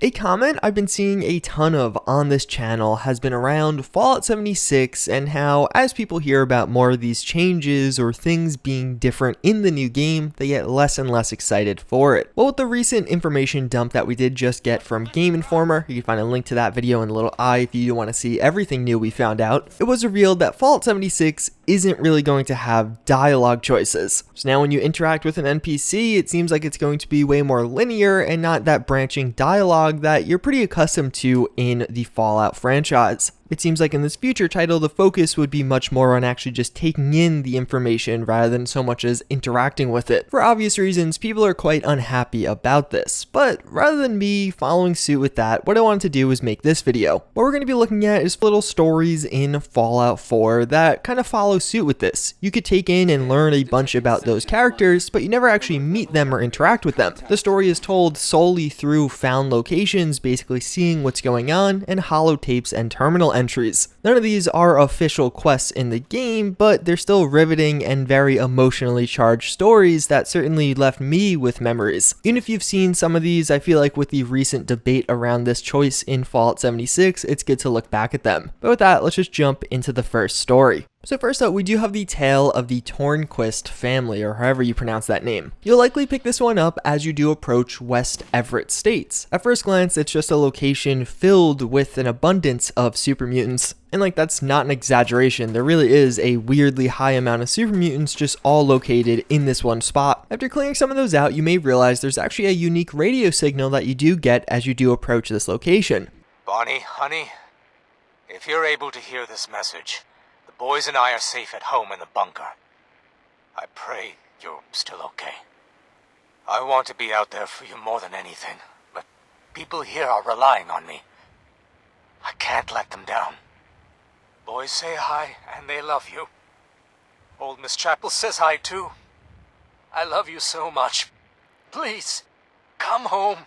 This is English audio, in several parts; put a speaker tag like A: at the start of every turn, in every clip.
A: A comment I've been seeing a ton of on this channel has been around Fallout 76 and how as people hear about more of these changes or things being different in the new game, they get less and less excited for it. Well, with the recent information dump that we did just get from Game Informer, you can find a link to that video in the little eye if you want to see everything new we found out, it was revealed that Fallout 76 isn't really going to have dialogue choices. So now when you interact with an NPC, it seems like it's going to be way more linear and not that branching dialogue that you're pretty accustomed to in the Fallout franchise. It seems like in this future title, the focus would be much more on actually just taking in the information rather than so much as interacting with it. For obvious reasons, people are quite unhappy about this, but rather than me following suit with that, what I wanted to do was make this video. What we're going to be looking at is little stories in Fallout 4 that kind of follow suit with this. You could take in and learn a bunch about those characters, but you never actually meet them or interact with them. The story is told solely through found locations, basically seeing what's going on, and holotapes and terminal entries. None of these are official quests in the game, but they're still riveting and very emotionally charged stories that certainly left me with memories. Even if you've seen some of these, I feel like with the recent debate around this choice in Fallout 76, it's good to look back at them. But with that, let's just jump into the first story. So first up, we do have the tale of the Tournquist family, or however you pronounce that name. You'll likely pick this one up as you do approach West Everett States. At first glance, it's just a location filled with an abundance of super mutants. And like, that's not an exaggeration, there really is a weirdly high amount of super mutants just all located in this one spot. After clearing some of those out, you may realize there's actually a unique radio signal that you do get as you do approach this location.
B: Bonnie, honey, if you're able to hear this message, the boys and I are safe at home in the bunker. I pray you're still okay. I want to be out there for you more than anything, but people here are relying on me. I can't let them down. Boys say hi, and they love you. Old Miss Chapel says hi too. I love you so much. Please, come home.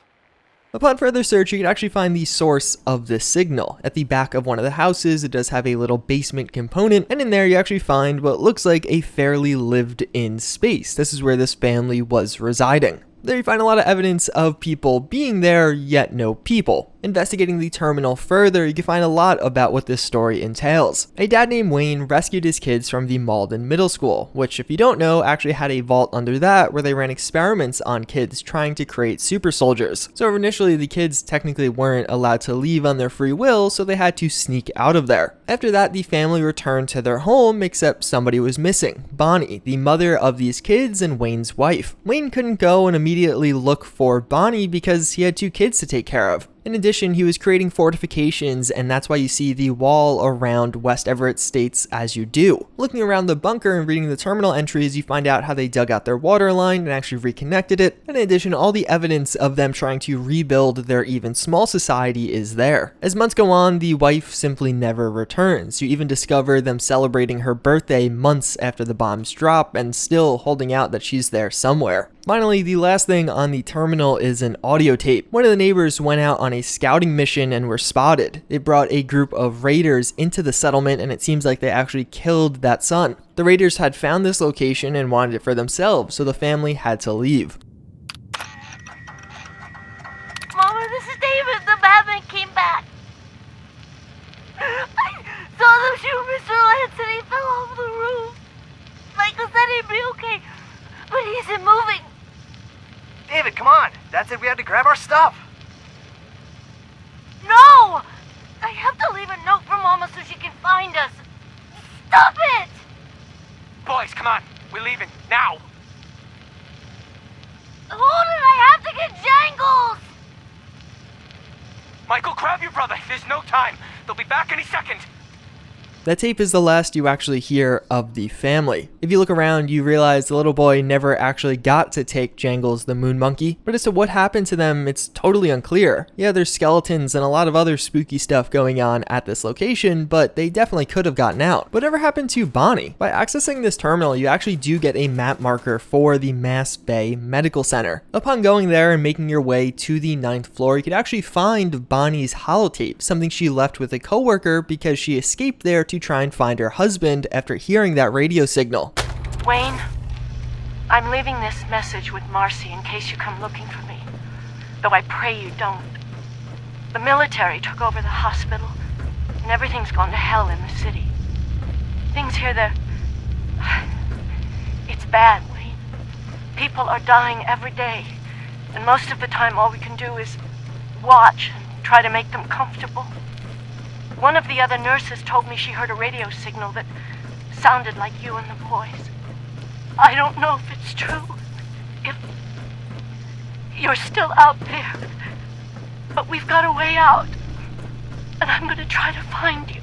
A: Upon further search, you can actually find the source of this signal. At the back of one of the houses, it does have a little basement component, and in there you actually find what looks like a fairly lived-in space. This is where this family was residing. There you find a lot of evidence of people being there, yet no people. Investigating the terminal further, you can find a lot about what this story entails. A dad named Wayne rescued his kids from the Malden Middle School, which if you don't know, actually had a vault under that where they ran experiments on kids trying to create super soldiers. So initially the kids technically weren't allowed to leave on their free will, so they had to sneak out of there. After that, the family returned to their home, except somebody was missing. Bonnie, the mother of these kids and Wayne's wife. Wayne couldn't go and immediately look for Bonnie because he had 2 kids to take care of. In addition, he was creating fortifications, and that's why you see the wall around West Everett States as you do. Looking around the bunker and reading the terminal entries, you find out how they dug out their water line and actually reconnected it. In addition, all the evidence of them trying to rebuild their even small society is there. As months go on, the wife simply never returns. You even discover them celebrating her birthday months after the bombs drop and still holding out that she's there somewhere. Finally, the last thing on the terminal is an audio tape. One of the neighbors went out on a scouting mission and were spotted. They brought a group of raiders into the settlement, and it seems like they actually killed that son. The raiders had found this location and wanted it for themselves, so the family had to leave.
C: Mama, this is David. The Batman came back. I saw them shoot Mr. Lance and he fell off the roof. Michael said he'd be okay, but he isn't moving.
D: David, come on. Dad said we had to grab our stuff.
C: No! I have to leave a note for Mama so she can find us. Stop it!
D: Boys, come on. We're leaving. Now.
C: Hold it, I have to get Jangles!
D: Michael, grab your brother. There's no time. They'll be back any second.
A: That tape is the last you actually hear of the family. If you look around, you realize the little boy never actually got to take Jangles the moon monkey, but as to what happened to them, it's totally unclear. Yeah, there's skeletons and a lot of other spooky stuff going on at this location, but they definitely could have gotten out. Whatever happened to Bonnie? By accessing this terminal, you actually do get a map marker for the Mass Bay Medical Center. Upon going there and making your way to the 9th floor, you could actually find Bonnie's holotape, something she left with a coworker because she escaped there to try and find her husband after hearing that radio signal.
E: Wayne, I'm leaving this message with Marcy in case you come looking for me. Though I pray you don't. The military took over the hospital, and everything's gone to hell in the city. Things here, it's bad, Wayne. People are dying every day, and most of the time all we can do is watch and try to make them comfortable. One of the other nurses told me she heard a radio signal that sounded like you and the boys. I don't know if it's true, if you're still out there, but we've got a way out, and I'm gonna try to find you.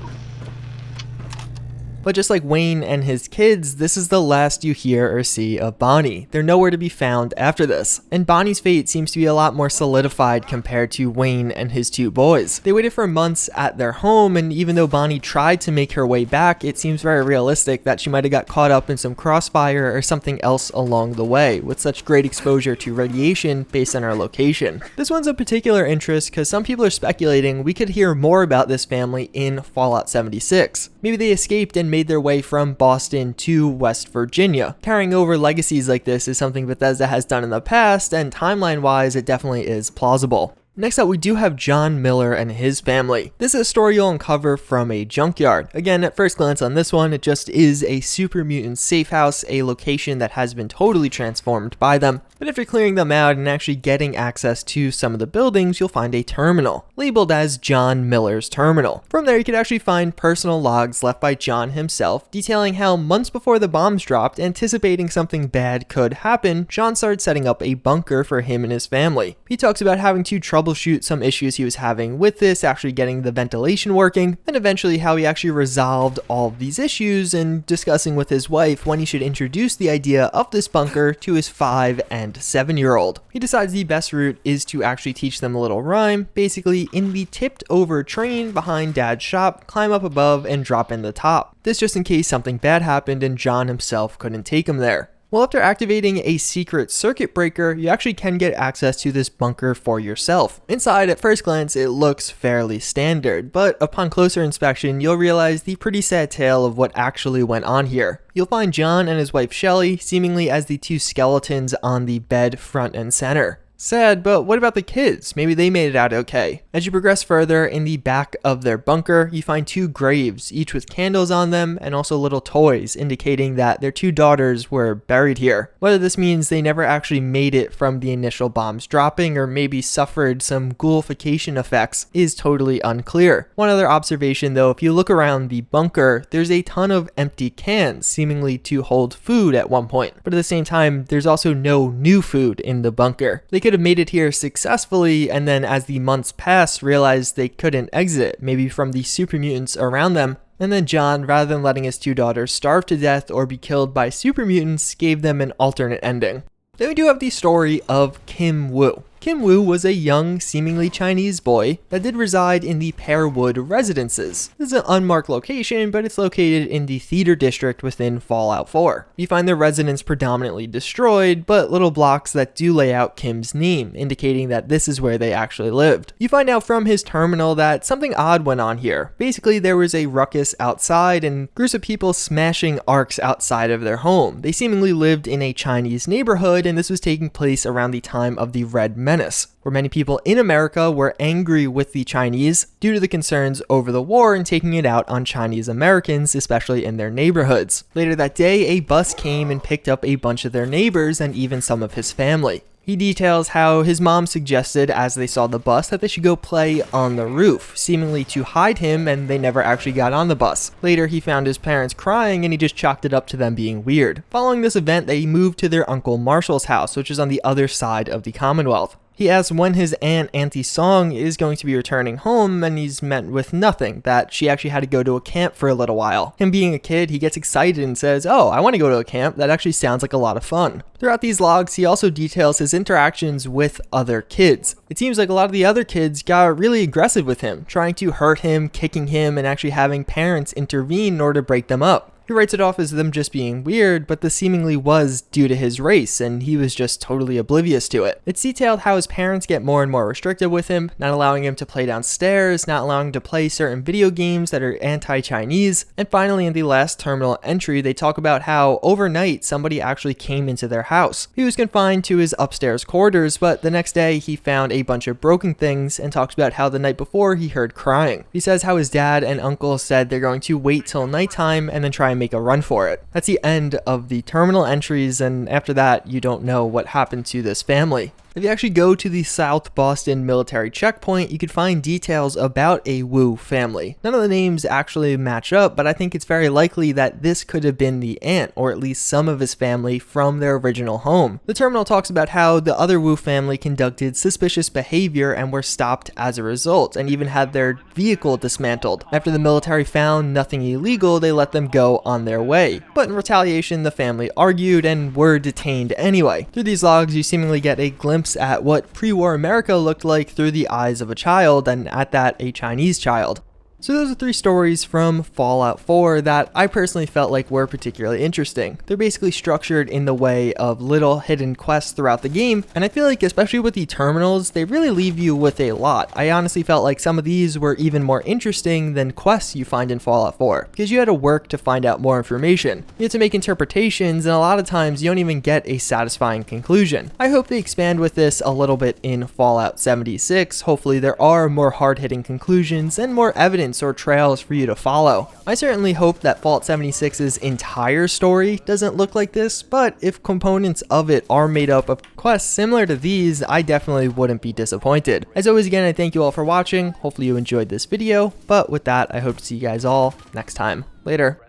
A: But just like Wayne and his kids, this is the last you hear or see of Bonnie. They're nowhere to be found after this. And Bonnie's fate seems to be a lot more solidified compared to Wayne and his two boys. They waited for months at their home, and even though Bonnie tried to make her way back, it seems very realistic that she might have got caught up in some crossfire or something else along the way, with such great exposure to radiation based on our location. This one's of particular interest because some people are speculating we could hear more about this family in Fallout 76. Maybe they escaped and made their way from Boston to West Virginia. Carrying over legacies like this is something Bethesda has done in the past, and timeline-wise, it definitely is plausible. Next up, we do have John Miller and his family. This is a story you'll uncover from a junkyard. Again, at first glance on this one, it just is a super mutant safe house, a location that has been totally transformed by them. But after clearing them out and actually getting access to some of the buildings, you'll find a terminal, labeled as John Miller's Terminal. From there, you could actually find personal logs left by John himself, detailing how months before the bombs dropped, anticipating something bad could happen, John started setting up a bunker for him and his family. He talks about having to troubleshoot some issues he was having with this, actually getting the ventilation working, and eventually how he actually resolved all of these issues and discussing with his wife when he should introduce the idea of this bunker to his 5 and 7-year-old. He decides the best route is to actually teach them a little rhyme, basically in the tipped over train behind Dad's shop, climb up above and drop in the top. This just in case something bad happened and John himself couldn't take him there. Well, after activating a secret circuit breaker, you actually can get access to this bunker for yourself. Inside, at first glance, it looks fairly standard, but upon closer inspection, you'll realize the pretty sad tale of what actually went on here. You'll find John and his wife Shelly seemingly as the two skeletons on the bed front and center. Sad, but what about the kids? Maybe they made it out okay. As you progress further, in the back of their bunker, you find 2 graves, each with candles on them and also little toys, indicating that their 2 daughters were buried here. Whether this means they never actually made it from the initial bombs dropping or maybe suffered some ghoulification effects is totally unclear. One other observation though, if you look around the bunker, there's a ton of empty cans, seemingly to hold food at one point. But at the same time, there's also no new food in the bunker. They could have made it here successfully, and then as the months passed, realized they couldn't exit, maybe from the super mutants around them. And then John, rather than letting his 2 daughters starve to death or be killed by super mutants, gave them an alternate ending. Then we do have the story of Kim Woo. Kim Woo was a young, seemingly Chinese boy that did reside in the Pearwood residences. This is an unmarked location, but it's located in the theater district within Fallout 4. You find the residence predominantly destroyed, but little blocks that do lay out Kim's name, indicating that this is where they actually lived. You find out from his terminal that something odd went on here. Basically, there was a ruckus outside and groups of people smashing arcs outside of their home. They seemingly lived in a Chinese neighborhood, and this was taking place around the time of the Red Menace, where many people in America were angry with the Chinese due to the concerns over the war and taking it out on Chinese Americans, especially in their neighborhoods. Later that day, a bus came and picked up a bunch of their neighbors and even some of his family. He details how his mom suggested as they saw the bus that they should go play on the roof, seemingly to hide him, and they never actually got on the bus. Later, he found his parents crying and he just chalked it up to them being weird. Following this event, they moved to their Uncle Marshall's house, which is on the other side of the Commonwealth. He asks when his aunt Auntie Song is going to be returning home, and he's met with nothing, that she actually had to go to a camp for a little while. Him being a kid, he gets excited and says, "Oh, I want to go to a camp, that actually sounds like a lot of fun." Throughout these logs, he also details his interactions with other kids. It seems like a lot of the other kids got really aggressive with him, trying to hurt him, kicking him, and actually having parents intervene in order to break them up. He writes it off as them just being weird, but this seemingly was due to his race, and he was just totally oblivious to it. It's detailed how his parents get more and more restrictive with him, not allowing him to play downstairs, not allowing him to play certain video games that are anti-Chinese, and finally in the last terminal entry they talk about how overnight somebody actually came into their house. He was confined to his upstairs quarters, but the next day he found a bunch of broken things and talks about how the night before he heard crying. He says how his dad and uncle said they're going to wait till nighttime and then try and make a run for it. That's the end of the terminal entries, and after that you don't know what happened to this family. If you actually go to the South Boston military checkpoint, you could find details about a Wu family. None of the names actually match up, but I think it's very likely that this could have been the aunt, or at least some of his family from their original home. The terminal talks about how the other Wu family conducted suspicious behavior and were stopped as a result, and even had their vehicle dismantled. After the military found nothing illegal, they let them go on their way. But in retaliation, the family argued and were detained anyway. Through these logs, you seemingly get a glimpse at what pre-war America looked like through the eyes of a child, and at that, a Chinese child. So those are 3 stories from Fallout 4 that I personally felt like were particularly interesting. They're basically structured in the way of little hidden quests throughout the game, and I feel like especially with the terminals, they really leave you with a lot. I honestly felt like some of these were even more interesting than quests you find in Fallout 4, because you had to work to find out more information. You had to make interpretations, and a lot of times you don't even get a satisfying conclusion. I hope they expand with this a little bit in Fallout 76. Hopefully there are more hard-hitting conclusions and more evidence or trails for you to follow. I certainly hope that Fallout 76's entire story doesn't look like this, but if components of it are made up of quests similar to these, I definitely wouldn't be disappointed. As always, again, I thank you all for watching. Hopefully you enjoyed this video, but with that, I hope to see you guys all next time. Later.